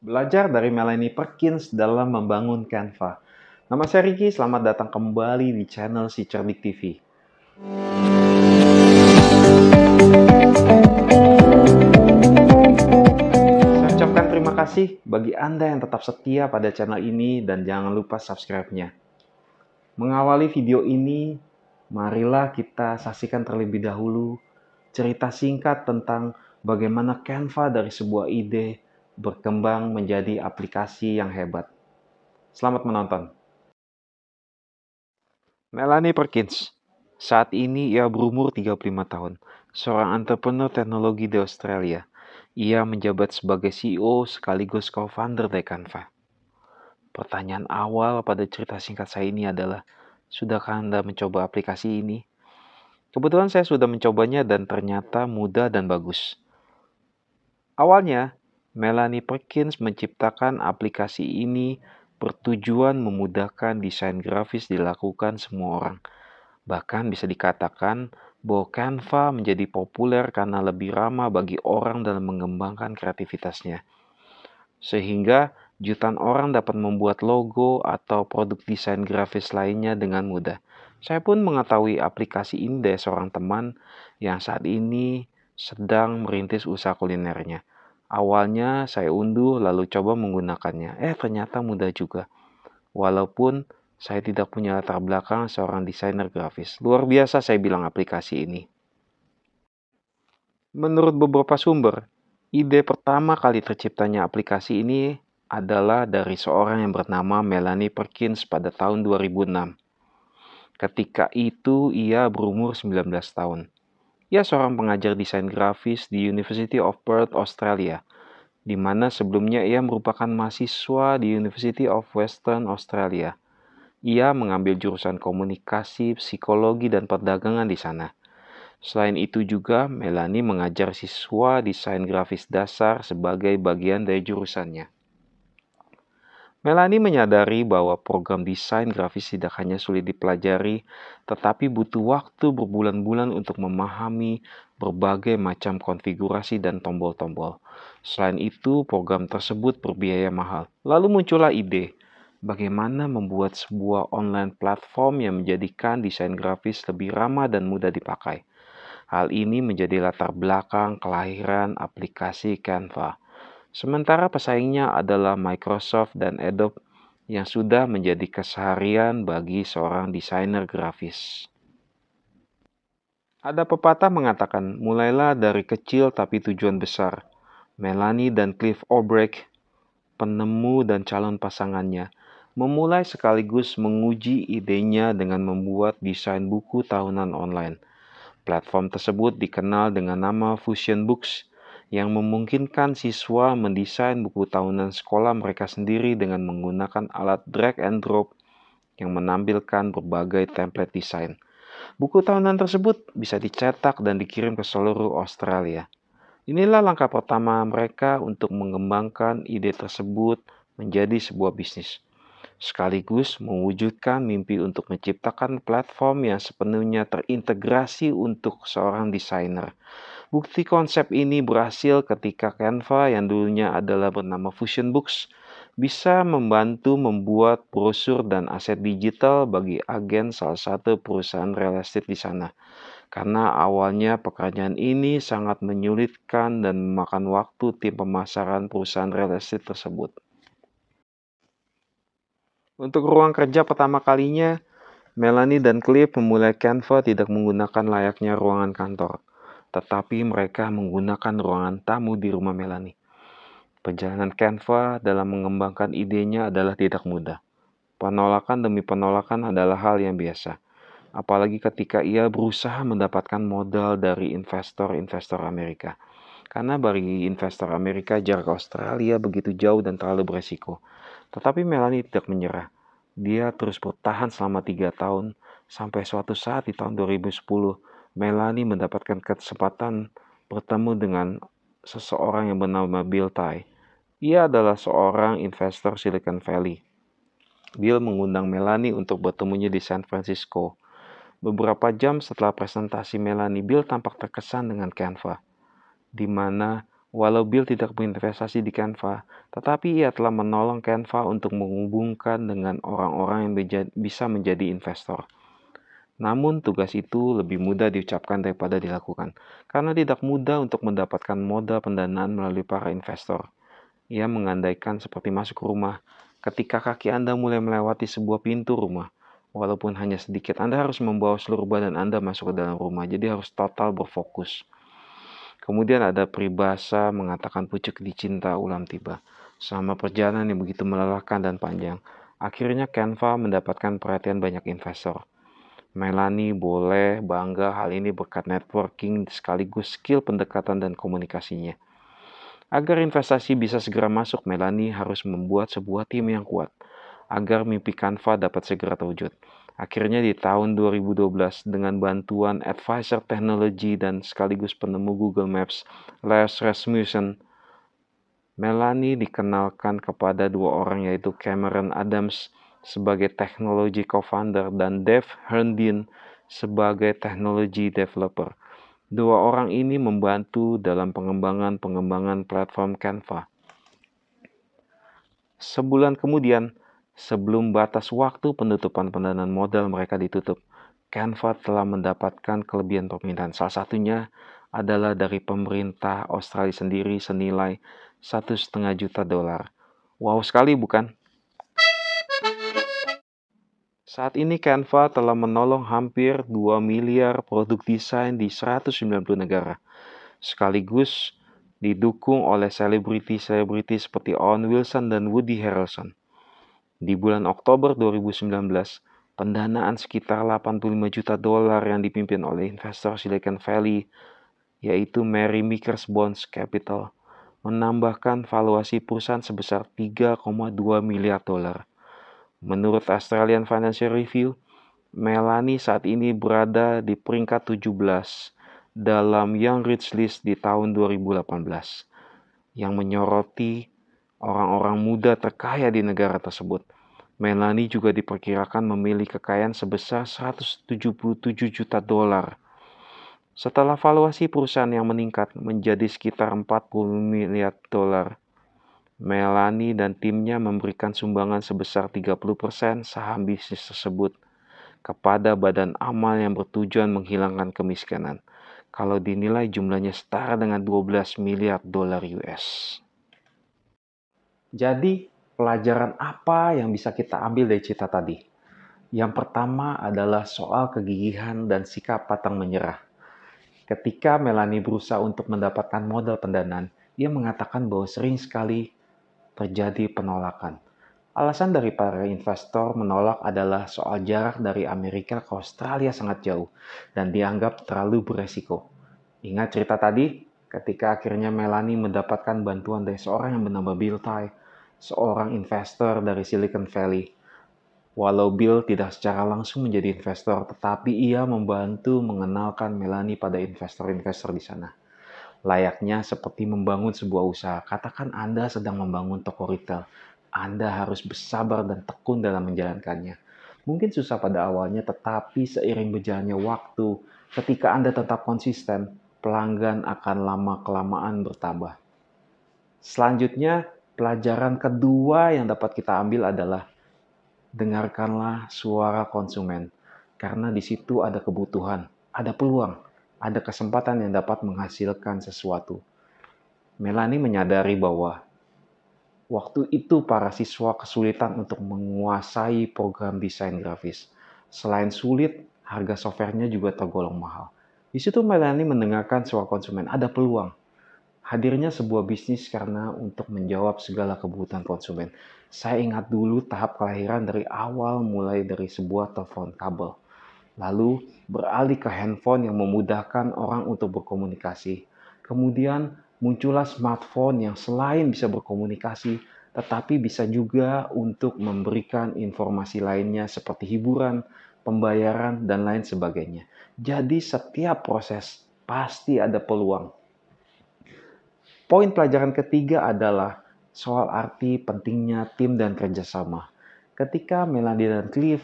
Belajar dari Melanie Perkins dalam membangun Canva. Nama saya Ricky, selamat datang kembali di channel Si Cerdik TV. Saya ucapkan terima kasih bagi Anda yang tetap setia pada channel ini dan jangan lupa subscribe-nya. Mengawali video ini, marilah kita saksikan terlebih dahulu cerita singkat tentang bagaimana Canva dari sebuah ide berkembang menjadi aplikasi yang hebat. Selamat menonton. Melanie Perkins. Saat ini ia berumur 35 tahun, seorang entrepreneur teknologi di Australia. Ia menjabat sebagai CEO sekaligus co-founder dari Canva. Pertanyaan awal pada cerita singkat saya ini adalah, sudahkah Anda mencoba aplikasi ini? Kebetulan saya sudah mencobanya dan ternyata mudah dan bagus. Awalnya, Melanie Perkins menciptakan aplikasi ini bertujuan memudahkan desain grafis dilakukan semua orang. Bahkan bisa dikatakan bahwa Canva menjadi populer karena lebih ramah bagi orang dalam mengembangkan kreativitasnya. Sehingga jutaan orang dapat membuat logo atau produk desain grafis lainnya dengan mudah. Saya pun mengetahui aplikasi ini dari seorang teman yang saat ini sedang merintis usaha kulinernya. Awalnya saya unduh lalu coba menggunakannya. Ternyata mudah juga. Walaupun saya tidak punya latar belakang seorang desainer grafis. Luar biasa saya bilang aplikasi ini. Menurut beberapa sumber, ide pertama kali terciptanya aplikasi ini adalah dari seorang yang bernama Melanie Perkins pada tahun 2006. Ketika itu ia berumur 19 tahun. Ia seorang pengajar desain grafis di University of Perth, Australia, di mana sebelumnya ia merupakan mahasiswa di University of Western Australia. Ia mengambil jurusan komunikasi, psikologi, dan perdagangan di sana. Selain itu juga, Melanie mengajar siswa desain grafis dasar sebagai bagian dari jurusannya. Melanie menyadari bahwa program desain grafis tidak hanya sulit dipelajari, tetapi butuh waktu berbulan-bulan untuk memahami berbagai macam konfigurasi dan tombol-tombol. Selain itu, program tersebut berbiaya mahal. Lalu muncullah ide, bagaimana membuat sebuah online platform yang menjadikan desain grafis lebih ramah dan mudah dipakai. Hal ini menjadi latar belakang kelahiran aplikasi Canva. Sementara pesaingnya adalah Microsoft dan Adobe yang sudah menjadi keseharian bagi seorang desainer grafis. Ada pepatah mengatakan, mulailah dari kecil tapi tujuan besar. Melanie dan Cliff Albrecht, penemu dan calon pasangannya, memulai sekaligus menguji idenya dengan membuat desain buku tahunan online. Platform tersebut dikenal dengan nama Fusion Books, yang memungkinkan siswa mendesain buku tahunan sekolah mereka sendiri dengan menggunakan alat drag and drop yang menampilkan berbagai template desain. Buku tahunan tersebut bisa dicetak dan dikirim ke seluruh Australia. Inilah langkah pertama mereka untuk mengembangkan ide tersebut menjadi sebuah bisnis, sekaligus mewujudkan mimpi untuk menciptakan platform yang sepenuhnya terintegrasi untuk seorang desainer. Bukti konsep ini berhasil ketika Canva yang dulunya adalah bernama Fusion Books bisa membantu membuat brosur dan aset digital bagi agen salah satu perusahaan real estate di sana. Karena awalnya pekerjaan ini sangat menyulitkan dan memakan waktu tim pemasaran perusahaan real estate tersebut. Untuk ruang kerja pertama kalinya, Melanie dan Cliff memulai Canva tidak menggunakan layaknya ruangan kantor, tetapi mereka menggunakan ruangan tamu di rumah Melanie. Perjalanan Canva dalam mengembangkan idenya adalah tidak mudah. Penolakan demi penolakan adalah hal yang biasa, apalagi ketika ia berusaha mendapatkan modal dari investor-investor Amerika. Karena bagi investor Amerika jarak Australia begitu jauh dan terlalu beresiko. Tetapi Melanie tidak menyerah. Dia terus bertahan selama 3 tahun, sampai suatu saat di tahun 2010, Melanie mendapatkan kesempatan bertemu dengan seseorang yang bernama Bill Tai. Ia adalah seorang investor Silicon Valley. Bill mengundang Melanie untuk bertemunya di San Francisco. Beberapa jam setelah presentasi Melanie, Bill tampak terkesan dengan Canva, di mana Walau Bill tidak berinvestasi di Canva, tetapi ia telah menolong Canva untuk menghubungkan dengan orang-orang yang bisa menjadi investor. Namun tugas itu lebih mudah diucapkan daripada dilakukan, karena tidak mudah untuk mendapatkan modal pendanaan melalui para investor. Ia mengandaikan seperti masuk rumah. Ketika kaki Anda mulai melewati sebuah pintu rumah, walaupun hanya sedikit, Anda harus membawa seluruh badan Anda masuk ke dalam rumah, jadi harus total berfokus. Kemudian ada peribahasa mengatakan pucuk dicinta ulam tiba. Selama perjalanan yang begitu melelahkan dan panjang, akhirnya Canva mendapatkan perhatian banyak investor. Melanie boleh bangga hal ini berkat networking sekaligus skill pendekatan dan komunikasinya. Agar investasi bisa segera masuk, Melanie harus membuat sebuah tim yang kuat agar mimpi Canva dapat segera terwujud. Akhirnya di tahun 2012, dengan bantuan advisor teknologi dan sekaligus penemu Google Maps, Lars Rasmussen, Melanie dikenalkan kepada dua orang, yaitu Cameron Adams sebagai teknologi co-founder dan Dave Herndon sebagai teknologi developer. Dua orang ini membantu dalam pengembangan platform Canva. Sebulan kemudian, sebelum batas waktu penutupan pendanaan modal mereka ditutup, Canva telah mendapatkan kelebihan permintaan. Salah satunya adalah dari pemerintah Australia sendiri senilai $1,5 juta. Wow sekali bukan? Saat ini Canva telah menolong hampir 2 miliar produk desain di 190 negara. Sekaligus didukung oleh selebriti-selebriti seperti Owen Wilson dan Woody Harrelson. Di bulan Oktober 2019, pendanaan sekitar $85 juta yang dipimpin oleh investor Silicon Valley, yaitu Mary Meeker's Bonds Capital, menambahkan valuasi perusahaan sebesar $3,2 miliar. Menurut Australian Financial Review, Melanie saat ini berada di peringkat 17 dalam Young Rich List di tahun 2018 yang menyoroti orang-orang muda terkaya di negara tersebut. Melanie juga diperkirakan memiliki kekayaan sebesar $177 juta. Setelah valuasi perusahaan yang meningkat menjadi sekitar $40 miliar, Melanie dan timnya memberikan sumbangan sebesar 30% saham bisnis tersebut kepada badan amal yang bertujuan menghilangkan kemiskinan, kalau dinilai jumlahnya setara dengan $12 miliar US. Jadi, pelajaran apa yang bisa kita ambil dari cerita tadi? Yang pertama adalah soal kegigihan dan sikap pantang menyerah. Ketika Melanie berusaha untuk mendapatkan modal pendanaan, ia mengatakan bahwa sering sekali terjadi penolakan. Alasan dari para investor menolak adalah soal jarak dari Amerika ke Australia sangat jauh dan dianggap terlalu beresiko. Ingat cerita tadi, ketika akhirnya Melanie mendapatkan bantuan dari seorang yang bernama Bill Tai, seorang investor dari Silicon Valley. Walau Bill tidak secara langsung menjadi investor, tetapi ia membantu mengenalkan Melanie pada investor-investor di sana. Layaknya seperti membangun sebuah usaha, katakan Anda sedang membangun toko retail. Anda harus bersabar dan tekun dalam menjalankannya. Mungkin susah pada awalnya, tetapi seiring berjalannya waktu, ketika Anda tetap konsisten, pelanggan akan lama-kelamaan bertambah. Selanjutnya, pelajaran kedua yang dapat kita ambil adalah dengarkanlah suara konsumen, karena di situ ada kebutuhan, ada peluang, ada kesempatan yang dapat menghasilkan sesuatu. Melanie menyadari bahwa waktu itu para siswa kesulitan untuk menguasai program desain grafis. Selain sulit, harga softwarenya juga tergolong mahal. Di situ Melanie mendengarkan suara konsumen, ada peluang. Hadirnya sebuah bisnis karena untuk menjawab segala kebutuhan konsumen. Saya ingat dulu tahap kelahiran dari awal, mulai dari sebuah telepon kabel. Lalu beralih ke handphone yang memudahkan orang untuk berkomunikasi. Kemudian muncullah smartphone yang selain bisa berkomunikasi, tetapi bisa juga untuk memberikan informasi lainnya seperti hiburan, pembayaran, dan lain sebagainya. Jadi setiap proses pasti ada peluang. Poin pelajaran ketiga adalah soal arti pentingnya tim dan kerjasama. Ketika Melanie dan Cliff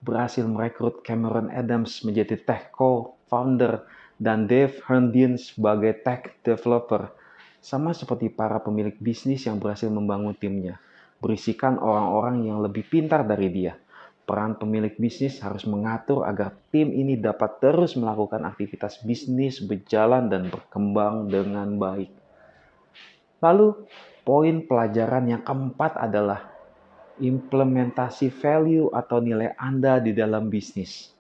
berhasil merekrut Cameron Adams menjadi tech co-founder dan Dave Herndon sebagai tech developer, Sama seperti para pemilik bisnis yang berhasil membangun timnya, berisikan orang-orang yang lebih pintar dari dia. Peran pemilik bisnis harus mengatur agar tim ini dapat terus melakukan aktivitas bisnis berjalan dan berkembang dengan baik. Lalu, poin pelajaran yang keempat adalah implementasi value atau nilai Anda di dalam bisnis.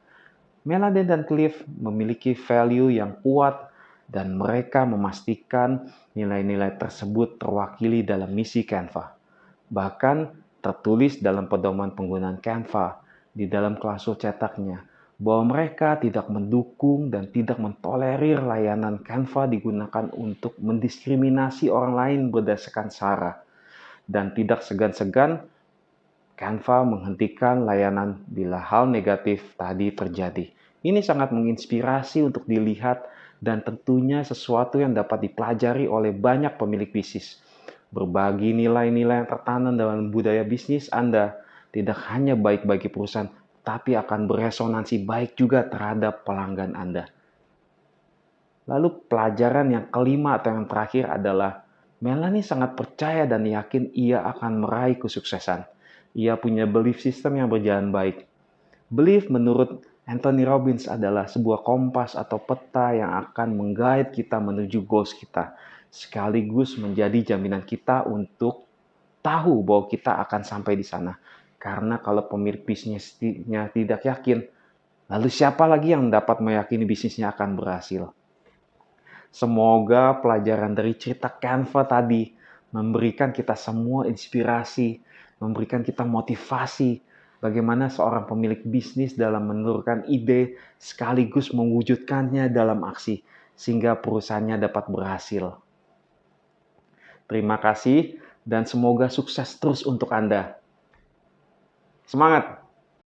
Melanie dan Cliff memiliki value yang kuat dan mereka memastikan nilai-nilai tersebut terwakili dalam misi Canva. Bahkan tertulis dalam pedoman penggunaan Canva di dalam klausul cetaknya bahwa mereka tidak mendukung dan tidak mentolerir layanan Canva digunakan untuk mendiskriminasi orang lain berdasarkan sara dan tidak segan-segan Canva menghentikan layanan bila hal negatif tadi terjadi. Ini sangat menginspirasi untuk dilihat dan tentunya sesuatu yang dapat dipelajari oleh banyak pemilik bisnis. Berbagi nilai-nilai yang tertanam dalam budaya bisnis Anda tidak hanya baik bagi perusahaan, tapi akan beresonansi baik juga terhadap pelanggan Anda. Lalu pelajaran yang kelima atau yang terakhir adalah Melanie sangat percaya dan yakin ia akan meraih kesuksesan. Ia punya belief system yang berjalan baik. Belief menurut Anthony Robbins adalah sebuah kompas atau peta yang akan menggait kita menuju goals kita, sekaligus menjadi jaminan kita untuk tahu bahwa kita akan sampai di sana. Karena kalau pemilik bisnisnya tidak yakin, lalu siapa lagi yang dapat meyakini bisnisnya akan berhasil? Semoga pelajaran dari cerita Canva tadi memberikan kita semua inspirasi, memberikan kita motivasi bagaimana seorang pemilik bisnis dalam menurunkan ide sekaligus mewujudkannya dalam aksi sehingga perusahaannya dapat berhasil. Terima kasih dan semoga sukses terus untuk Anda. Semangat!